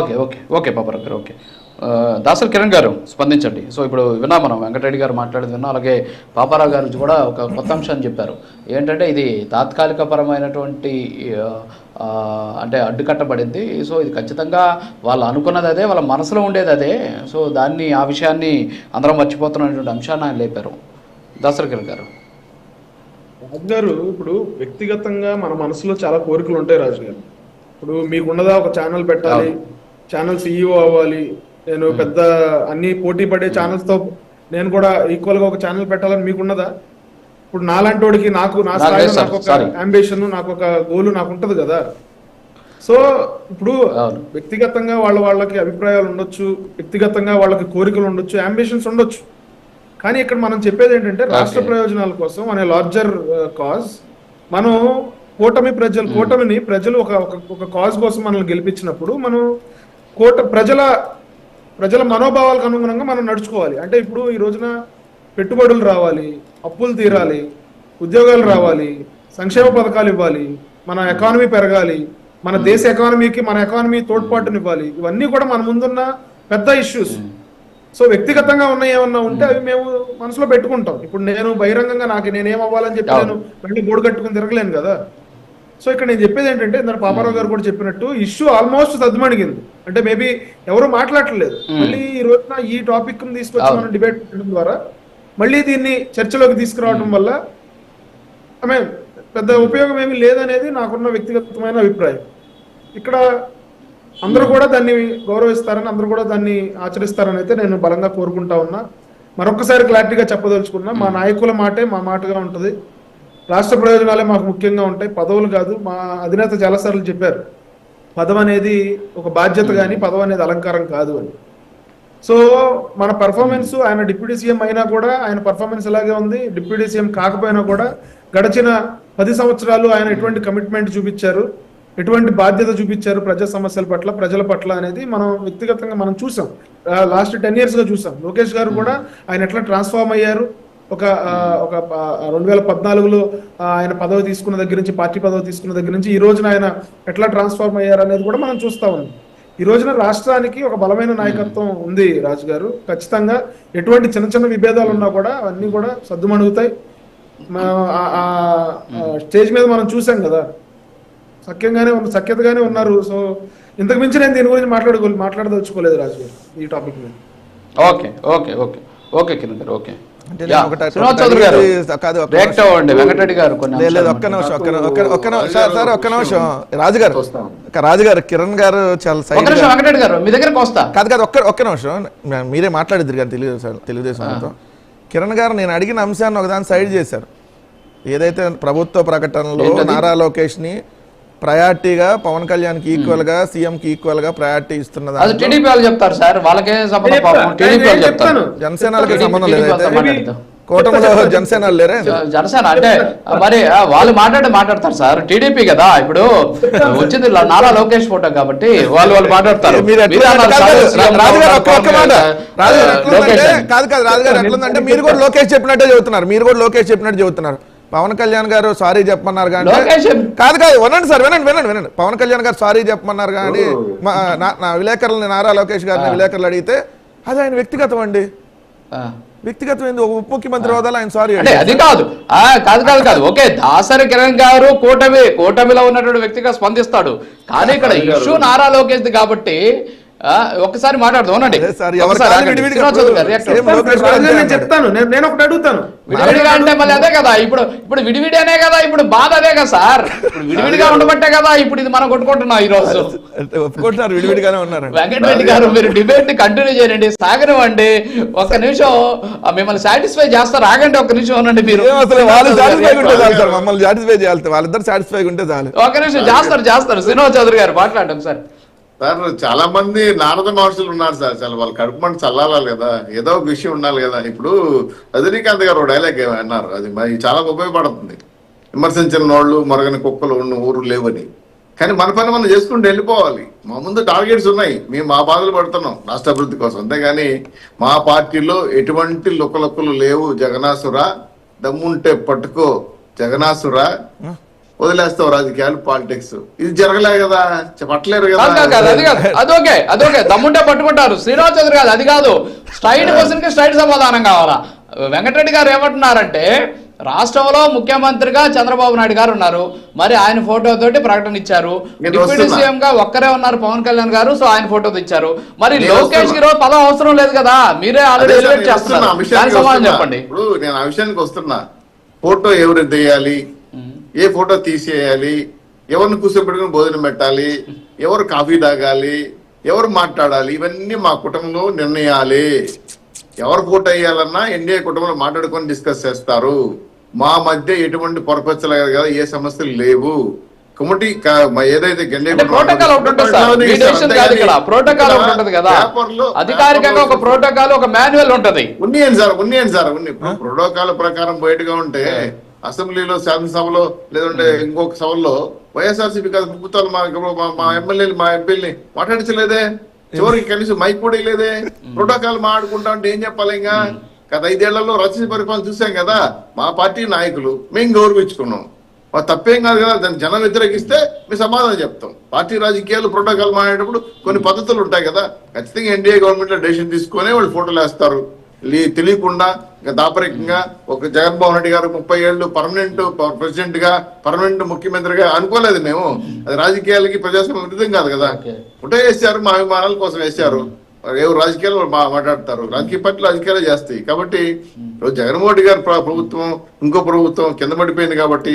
Okay okay okay Paparao గారు okay. Dasari Kiran గారు స్పందించండి. So ఇప్పుడు విన్నాం మనం వెంకటరెడ్డి గారు మాట్లాడేది విన్నాం, అలాగే పాపారావు గారు కూడా ఒక కొత్త అంశాన్ని చెప్పారు. ఏంటంటే ఇది తాత్కాలిక పరమైనటువంటి అంటే అడ్డుకట్టబడింది. సో ఇది ఖచ్చితంగా వాళ్ళు అనుకున్నది అదే, వాళ్ళ మనసులో ఉండేది అదే. సో దాన్ని ఆ విషయాన్ని అందరం మర్చిపోతున్నటువంటి అంశాన్ని ఆయన లేపారు. దాసరి కిరణ్ గారు. రాజు గారు, ఇప్పుడు వ్యక్తిగతంగా మన మనసులో చాలా కోరికలు ఉంటాయి రాజు గారు. ఇప్పుడు మీకున్నదా ఒక ఛానల్ పెట్టాలి, ఛానల్ CEO అవ్వాలి, నేను పెద్ద అన్ని పోటీ పడే ఛానల్స్ తో నేను కూడా ఈక్వల్ గా ఒక ఛానల్ పెట్టాలని మీకున్నదా? ఇప్పుడు నాలాంటి వాడికి నాకు నా స్థాయిలో నాకు ఒక అంబిషన్, నాకు ఒక గోల్ నాకు ఉంటది కదా. సో ఇప్పుడు వ్యక్తిగతంగా వాళ్ళకి అభిప్రాయాలు ఉండొచ్చు, వ్యక్తిగతంగా వాళ్ళకి కోరికలు ఉండొచ్చు, అంబిషన్స్ ఉండొచ్చు. కానీ ఇక్కడ మనం చెప్పేది ఏంటంటే రాష్ట్ర ప్రయోజనాల కోసం అనే లార్జర్ కాజ్, మనం కూటమిని ప్రజలు ఒక కాజ్ కోసం మనల్ని గెలిపించినప్పుడు మనం ప్రజల మనోభావాలకు అనుగుణంగా మనం నడుచుకోవాలి. అంటే ఇప్పుడు ఈ రోజున పెట్టుబడులు రావాలి, అప్పులు తీరాలి, ఉద్యోగాలు రావాలి, సంక్షేమ పథకాలు ఇవ్వాలి, మన ఎకానమీ పెరగాలి, మన దేశ ఎకానమీకి మన ఎకానమీ తోడ్పాటునివ్వాలి. ఇవన్నీ కూడా మన ముందున్న పెద్ద ఇష్యూస్. సో వ్యక్తిగతంగా ఉన్న ఏమన్నా ఉంటే అవి మేము మనసులో పెట్టుకుంటాం. ఇప్పుడు నేను బహిరంగంగా నేనేం అవ్వాలని చెప్పి నేను మళ్ళీ గోడు కట్టుకుని తిరగలేను కదా. సో ఇక్కడ నేను చెప్పేది ఏంటంటే, ఇందాక పాపారావు గారు కూడా చెప్పినట్టు ఇష్యూ ఆల్మోస్ట్ సద్దుమణిగింది. అంటే మేబీ ఎవరు మాట్లాడట్లేదు. మళ్ళీ ఈ రోజున ఈ టాపిక్ తీసుకొచ్చి మనం డిబేట్ చేయడం ద్వారా మళ్ళీ దీన్ని చర్చలోకి తీసుకురావడం వల్ల పెద్ద ఉపయోగం ఏమీ లేదనేది నాకున్న వ్యక్తిగతమైన అభిప్రాయం. ఇక్కడ అందరూ కూడా దాన్ని గౌరవిస్తారని, అందరూ కూడా దాన్ని ఆచరిస్తారని అయితే నేను బలంగా కోరుకుంటా ఉన్నా. మరొకసారి క్లారిటీగా చెప్పదలుచుకున్నా, మా నాయకుల మాటే మా మాటగా ఉంటుంది. రాష్ట్ర ప్రయోజనాలే మాకు ముఖ్యంగా ఉంటాయి, పదవులు కాదు. మా అధినేత చాలాసార్లు చెప్పారు, పదవి అనేది ఒక బాధ్యత కానీ పదవి అనేది అలంకారం కాదు అని. సో మన పర్ఫార్మెన్స్, ఆయన డిప్యూటీ సీఎం అయినా కూడా ఆయన పర్ఫార్మెన్స్ ఇలాగే ఉంది. డిప్యూటీ సీఎం కాకపోయినా కూడా గడిచిన 10 సంవత్సరాలు ఆయన ఎటువంటి కమిట్మెంట్ చూపించారు, ఎటువంటి బాధ్యత చూపించారు ప్రజా సమస్యల పట్ల, ప్రజల పట్ల అనేది మనం వ్యక్తిగతంగా మనం చూసాం. లాస్ట్ 10 years గా చూసాం. లోకేష్ గారు కూడా ఆయన ఎట్లా ట్రాన్స్ఫార్మ్ అయ్యారు. ఒక 2014లో ఆయన పదవి తీసుకున్న దగ్గర నుంచి, పార్టీ పదవి తీసుకున్న దగ్గర నుంచి ఈ రోజున ఆయన ఎట్లా ట్రాన్స్ఫార్మ్ అయ్యారు అనేది కూడా మనం చూస్తా ఉన్నాం. ఈ రోజున రాష్ట్రానికి ఒక బలమైన నాయకత్వం ఉంది రాజు గారు. ఖచ్చితంగా ఎటువంటి చిన్న చిన్న విభేదాలు ఉన్నా కూడా అవన్నీ కూడా సద్దుమణుగుతాయి. స్టేజ్ మీద మనం చూసాం కదా, సఖ్యతగానే ఉన్నారు. సో ఇంతకు మించి నేను దీని గురించి మాట్లాడదలుచుకోలేదు రాజు గారు ఈ టాపిక్ మీద. Okay okay okay okay Kiran గారు ఓకే. రాజుగారు కిరణ్ గారు చాలా మీ దగ్గరకు వస్తా. కాదు ఒక్క నిమిషం, మీరే మాట్లాడిద్దరు కానీ తెలుగుదేశంతో. కిరణ్ గారు నేను అడిగిన అంశాన్ని ఒకదాన్ని సైడ్ చేశారు. ఏదైతే ప్రభుత్వ ప్రకటనలో నారా లోకేష్ ని ప్రయారిటీగా పవన్ కళ్యాణ్ కి ఈక్వల్ గా, సీఎం కి ఈక్వల్ గా ప్రయారిటీ ఇస్తున్నది. జనసేనకి సంబంధం లేదు, కూటమిలో జనసేన లేరే. జనసేన అంటే మరి వాళ్ళు మాట్లాడతారు సార్. టీడీపీ కదా ఇప్పుడు వచ్చింది నారా లోకేష్ ఫోటో కాబట్టి వాళ్ళు మాట్లాడతారు. కాదు రాజుగారు ఎట్లుందంటే మీరు కూడా లోకేష్ చెప్పినట్టే చెబుతున్నారు. పవన్ కళ్యాణ్ గారు సారీ చెప్పమన్నారు కానీ కాదు వినండి సార్, వినండి. పవన్ కళ్యాణ్ గారు సారీ చెప్పమన్నారు కానీ నా విలేకరులని, నారా లోకేష్ గారిని విలేకరులు అడిగితే అది ఆయన వ్యక్తిగతం అండి. వ్యక్తిగతమైంది ఒక ఉప ముఖ్యమంత్రి హోదాలో ఆయన సారీ అంటే అది కాదు. ఓకే, దాసరి కిరణ్ గారు కూటమిలో ఉన్నటువంటి వ్యక్తిగా స్పందిస్తాడు. కానీ ఇక్కడ ఇష్యూ నారా లోకేష్ కాబట్టి ఒక్కసారి మాట్లాడదాం. విడివిడిగా అంటే మళ్ళీ అదే కదా, ఇప్పుడు విడివిడినే కదా, ఇప్పుడు బాధ అదే కదా సార్. ఇప్పుడు విడివిడిగా ఉండబట్టే కదా ఇప్పుడు ఇది మనం కొట్టుకుంటున్నాం ఈ రోజు. విడివిడిగానే ఉన్నారు. వెంకటరెడ్డి గారు మీరు డిబేట్ ని కంటిన్యూ చేయండి, సాగనివ్వండి. ఒక్క నిమిషం మిమ్మల్ని సాటిస్ఫై చేస్తారు. ఆగండి ఒక్క నిమిషం ఉండండి. మీరు మమ్మల్ని సాటిస్ఫై చేయాలి, వాళ్ళిద్దరు సాటిస్ఫై ఉంటే చాలు. ఒక్క నిమిషం చేస్తారు. శ్రీనివాస్ చౌదరి గారు మాట్లాడటం సార్. సార్ చాలా మంది నారద మహర్షులు ఉన్నారు సార్. చాలా వాళ్ళు కడుపు మంట చల్లాలి కదా, ఏదో ఒక విషయం ఉండాలి కదా. ఇప్పుడు రజనీకాంత్ గారు డైలాగ్ అన్నారు, అది మరి చాలా ఉపయోగపడుతుంది. విమర్శించిన వాళ్ళు మరగని కుక్కలు ఉన్న ఊరు లేవని. కానీ మన పని మనం చేసుకుంటూ వెళ్ళిపోవాలి. మా ముందు టార్గెట్స్ ఉన్నాయి, మేము మా బాధలు పడుతున్నాం రాష్ట్ర అభివృద్ధి కోసం. అంతేగాని మా పార్టీలో ఎటువంటి లుక్కలు లేవు. జగనాసుర దమ్ముంటే పట్టుకో జగనాసుర, వదిలేస్తావు రాజకీయాలు, పాలిటిక్స్. ఇది జరగలే కదా, పట్టలేరు కాదు, కాదు, కాదు, అది కదా. కాదు, అదొకే దమ్ముంటే పట్టుకుంటారు. శ్రీరామ్ చౌదరి కాదు, అది కాదు. స్ట్రైట్ క్వశ్చన్ కి స్ట్రైట్ సమాధానం కావాలా. వెంకటరెడ్డి గారు ఏమంటున్నారంటే రాష్ట్రంలో ముఖ్యమంత్రిగా చంద్రబాబు నాయుడు గారు ఉన్నారు, మరి ఆయన ఫోటో తోటి ప్రకటన ఇచ్చారు. డిప్యూటీ సీఎం గా ఒక్కరే ఉన్నారు పవన్ కళ్యాణ్ గారు, సో ఆయన ఫోటో ఇచ్చారు. మరి లోకేష్ కి రోజు పదం అవసరం లేదు కదా, మీరే ఆల్రెడీ ఎలివేట్ చేస్తున్నారు. దానికి సమాధానం చెప్పండి. ఇప్పుడు నేను ఆ విషయానికి వస్తున్నా. ఫోటో ఎవరు తీయాలి, ఏ ఫోటో తీసేయాలి, ఎవరిని కూర్చోబెట్టుకుని భోజనం పెట్టాలి, ఎవరు కాఫీ తాగాలి, ఎవరు మాట్లాడాలి, ఇవన్నీ మా కుటుంబంలో నిర్ణయాలే. ఎవరు ఫోటో వేయాలన్నా ఎన్డీఏ కుటుంబంలో మాట్లాడుకొని డిస్కస్ చేస్తారు. మా మధ్య ఎటువంటి పొరపచ్చలేదు కదా, ఏ సమస్యలు లేవు. కమిటీ ఏదైతే ప్రోటోకాల్ ఒకటి ఉంటుంది సార్, మీ డెసిషన్ కాదు ఇక్కడ. ప్రోటోకాల్ ఒకటి ఉంటుంది కదా, అధికారికంగా ఒక ప్రోటోకాల్, ఒక మాన్యువల్ ఉంటది. ఉన్నాయండి సార్. ప్రోటోకాల్ ప్రకారం బయటగా ఉంటే అసెంబ్లీలో, శాసనసభలో, లేదంటే ఇంకొక సభలో వైఎస్ఆర్సీపీ కాదు ప్రభుత్వాలు మా ఎమ్మెల్యేలు, మా ఎంపీల్ని మాట్లాడించలేదే. చివరికి కనీసం మైక్ కూడా లేదే. ప్రోటోకాల్ మాట్లాడుకుంటా అంటే ఏం చెప్పాలి? ఇంకా గత 5 ఏళ్లలో రచన పరిపాలన చూసాం కదా. మా పార్టీ నాయకులు మేము గౌరవించుకున్నాం, తప్పేం కాదు కదా. దాన్ని జనం వ్యతిరేకిస్తే మేము సమాధానం చెప్తాం. పార్టీ రాజకీయాలు ప్రోటోకాల్ మాట్లాడేటప్పుడు కొన్ని పద్ధతులు ఉంటాయి కదా. ఖచ్చితంగా ఎన్డీఏ గవర్నమెంట్ లో డెసిషన్ తీసుకునే వాళ్ళు ఫోటోలు వేస్తారు. తెలియకుండా దాపరికంగా ఒక జగన్మోహన్ రెడ్డి గారు 30 ఏళ్ళు పర్మనెంట్ ప్రెసిడెంట్ గా, పర్మనెంట్ ముఖ్యమంత్రిగా అనుకోలేదు మేము. అది రాజకీయాలకి ప్రజాస్వామ్యం విరుద్ధం కాదు కదా. ఫోటో వేశారు, మా అభిమానాల కోసం వేశారు. ఎవరు రాజకీయాలు మాట్లాడతారు, రాజకీయ పార్టీలు రాజకీయాలు చేస్తాయి. కాబట్టి జగన్మోహన్ రెడ్డి గారు ప్రభుత్వం, ఇంకో ప్రభుత్వం కింద పడిపోయింది. కాబట్టి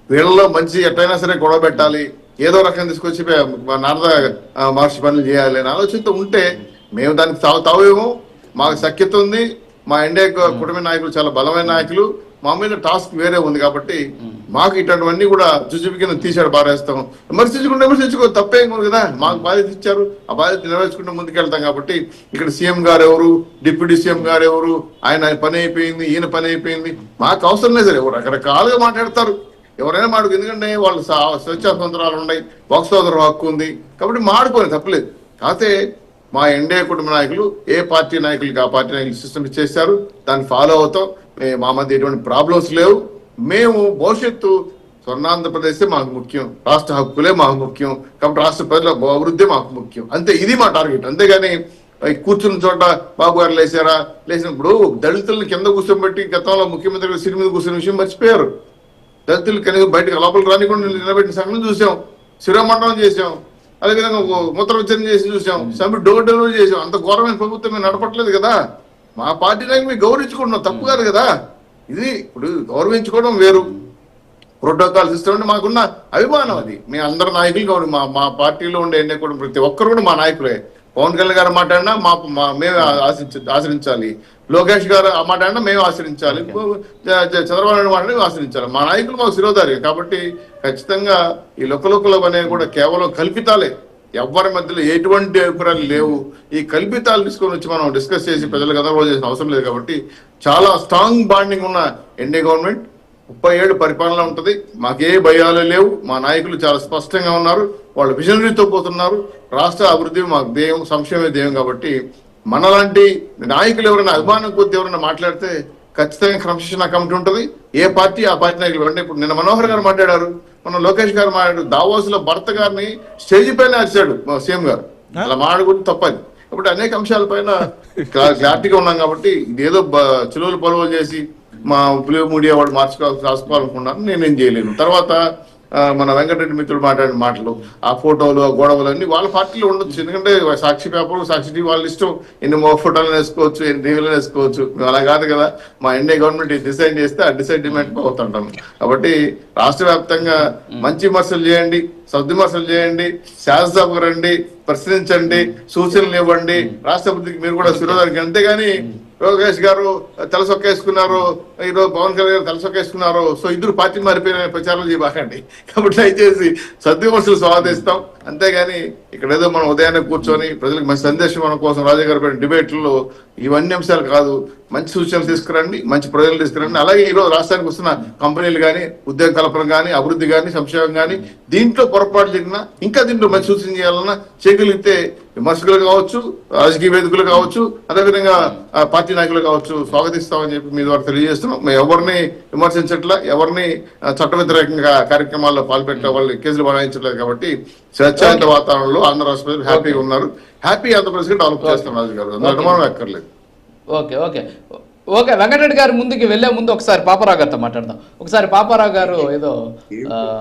వీళ్ళలో మంచి ఎట్లయినా సరే గొడవ పెట్టాలి, ఏదో రకం తీసుకొచ్చి నారద మహర్షి పనులు చేయాలి అని ఆలోచనతో ఉంటే మేము దానికి తావేమో. మాకు సఖ్యత ఉంది, మా ఎన్డీఏ కుటుంబ నాయకులు చాలా బలమైన నాయకులు, మా మీద టాస్క్ వేరే ఉంది. కాబట్టి మాకు ఇటువంటివన్నీ కూడా చుచుపికిన తీసాడు బారేస్తాం. విమర్శించుకో, తప్పేం ఉంది కదా. మాకు బాధ్యత ఇచ్చారు, ఆ బాధ్యత నెరవేర్చుకుంటూ ముందుకెళ్తాం. కాబట్టి ఇక్కడ సీఎం గారు ఎవరు, డిప్యూటీ సీఎం గారు ఎవరు, ఆయన పని అయిపోయింది, ఈయన పని అయిపోయింది, మాకు అవసరం లేదు. ఎవరు రకరకాలుగా మాట్లాడతారు, ఎవరైనా మాడుకు. ఎందుకంటే వాళ్ళు స్వేచ్ఛా స్వతంత్రాలు ఉన్నాయి, వాక్ స్వాతంత్రం హక్కు ఉంది. కాబట్టి మాడుకొని తప్పలేదు. కాకపోతే మా ఎన్డీఏ కుటుంబ నాయకులు ఏ పార్టీ నాయకులకి ఆ పార్టీ నాయకులు సిస్టమ్ ఇచ్చేస్తారు, దాన్ని ఫాలో అవుతాం. మా మధ్య ఎటువంటి ప్రాబ్లమ్స్ లేవు. మేము భవిష్యత్తు స్వర్ణాంధ్రప్రదేశ్ మాకు ముఖ్యం, రాష్ట్ర హక్కులే మాకు ముఖ్యం. కాబట్టి రాష్ట్ర ప్రజల అభివృద్ధి మాకు ముఖ్యం. అంతే, ఇది మా టార్గెట్. అంతేగాని కూర్చున్న చోట బాబు గారు లేచినప్పుడు దళితులను కింద కూర్చోబెట్టి గతంలో ముఖ్యమంత్రి సిరి మీద కూర్చున్న విషయం మర్చిపోయారు. దళితులు కనీసం బయటకు లోపల రానికుండా నిలబెట్టిన సంఘటన చూసాం, శిరోమండలం చేసాం, అదేవిధంగా మూత్ర విచరణ చేసి చూసాం, సమ్మిట్ డోర్ డెలివరీ చేసాం. అంత ఘోరమైన ప్రభుత్వం మేము నడపట్లేదు కదా. మా పార్టీ నాయకులు మేము గౌరవించుకుంటున్నాం, తప్పు కాదు కదా. ఇది ఇప్పుడు గౌరవించుకోవడం వేరు, ప్రోటోకాల్ సిస్టమ్ అంటే మాకున్న అభిమానం. అది మేము అందరు నాయకులు మా పార్టీలో ఉండే ఎన్నే కూడా ప్రతి ఒక్కరు కూడా మా నాయకులే. పవన్ కళ్యాణ్ గారు మాట్లాడినా మేము ఆశ్రయించాలి, లోకేష్ గారు ఆ మాట్లాడినా మేము ఆశ్రయించాలి, చంద్రబాబు నాయుడు మాట్లాడి మేము ఆశ్రయించాలి. మా నాయకులు మాకు శిరోధారి. కాబట్టి ఖచ్చితంగా ఈ లొక్కలొక్కలు అనేవి కూడా కేవలం కల్పితాలే. ఎవరి మధ్యలో ఎటువంటి అభిప్రాయాలు లేవు. ఈ కల్పితాలు తీసుకొని వచ్చి మనం డిస్కస్ చేసి ప్రజలకు గతంలో చేసిన అవసరం లేదు. కాబట్టి చాలా స్ట్రాంగ్ బాండింగ్ ఉన్న ఎన్డీఏ గవర్నమెంట్ 30 ఏళ్ళు పరిపాలన ఉంటుంది. మాకే భయాలు లేవు. మా నాయకులు చాలా స్పష్టంగా ఉన్నారు, వాళ్ళు విజనరీతో పోతున్నారు. రాష్ట్ర అభివృద్ధి మాకు ధ్యేయం, సంక్షేమ ధ్యేయం. కాబట్టి మనలాంటి నాయకులు ఎవరైనా అభిమానం కొద్ది ఎవరైనా మాట్లాడితే ఖచ్చితంగా క్రమశిక్షణ కమిటీ ఉంటుంది. ఏ పార్టీ ఆ పార్టీ నాయకులు. అంటే ఇప్పుడు నిన్న మనోహర్ గారు మాట్లాడారు, మన లోకేష్ గారు మాట్లాడారు. దావోస్ లో భర్త గారిని స్టేజ్ పైన అరిచాడు సీఎం గారు. అలా మాట్లాడుకుంటే తప్పది. కాబట్టి అనేక అంశాలపైన క్లారిటీగా ఉన్నాం. కాబట్టి ఇదేదో చిలువలు పొలవలు చేసి మా బ్లూ మీడియా వాడు రాసుకోవాలనుకున్నాను, నేనేం చేయలేను. తర్వాత మన వెంకటరెడ్డి మిత్రుడు మాట్లాడిన మాటలు, ఆ ఫోటోలు, ఆ గొడవలు అన్ని వాళ్ళ పార్టీలో ఉండొచ్చు. ఎందుకంటే సాక్షి పేపర్, సాక్షి టీవీ వాళ్ళ ఇష్టం. ఎన్ని ఫోటోలు వేసుకోవచ్చు, ఎన్ని టీవీలు వేసుకోవచ్చు. అలా కాదు కదా. మా ఎన్డీఏ గవర్నమెంట్ డిసైడ్ చేస్తే ఆ డిసైడ్మెంట్ అవుతుంటాం. కాబట్టి రాష్ట్ర వ్యాప్తంగా మంచి విమర్శలు చేయండి, సద్విమర్శలు చేయండి, శాసనసభకు రండి, ప్రశ్నించండి, సూచనలు ఇవ్వండి. రాష్ట్ర అభివృద్ధికి మీరు కూడా శిరోధారికి. అంతేగాని లోకేష్ గారు తలసొక్కేసుకున్నారు, ఈరోజు పవన్ కళ్యాణ్ గారు తలసొక్కేసుకున్నారు, సో ఇద్దరు పార్టీ మారిపోయిన ప్రచారాలు చేయబాకండి. కాబట్టి దయచేసి సద్విమర్శలు స్వాగతిస్తాం. అంతేగాని ఇక్కడ ఏదో మనం ఉదయాన్నే కూర్చొని ప్రజలకు మంచి సందేశం మన కోసం రాజా గారు పెట్టిన డిబేట్లలో ఇవన్నీ అంశాలు కాదు. మంచి సూచనలు తీసుకురండి, మంచి ప్రజలు తీసుకురండి. అలాగే ఈరోజు రాష్ట్రానికి వస్తున్న కంపెనీలు కానీ, ఉద్యోగ కల్పన కానీ, అభివృద్ధి కానీ, సంక్షేమం కానీ, దీంట్లో పొరపాటు జరిగినా ఇంకా దీంట్లో మంచి సూచన చేయాలన్నా చేయగలిగితే విమర్శకులు కావచ్చు, రాజకీయ వేదికలు కావచ్చు, అదేవిధంగా పార్టీ నాయకులు కావచ్చు స్వాగతిస్తామని చెప్పి మీ ద్వారా తెలియజేస్తున్నాం. మేము ఎవరిని విమర్శించట్లా, ఎవరిని చట్ట వ్యతిరేకంగా కార్యక్రమాల్లో పాల్పెట్టే వాళ్ళు కేసులు బనాయించట్లేదు. కాబట్టి స్వేచ్ఛాయుత వాతావరణంలో ఆంధ్ర రాష్ట్ర ప్రజలు హ్యాపీగా ఉన్నారు. హ్యాపీ ఆంధ్రప్రదేశ్ డెవలప్ చేస్తాం రాజు గారు, అనుమానం ఎక్కర్లేదు. ఓకే ఓకే ఓకే వెంకటరెడ్డి గారు ముందుకు వెళ్లే ముందు ఒకసారి పాపారావు గారితో మాట్లాడదాం. ఒకసారి పాపారావు గారు ఏదో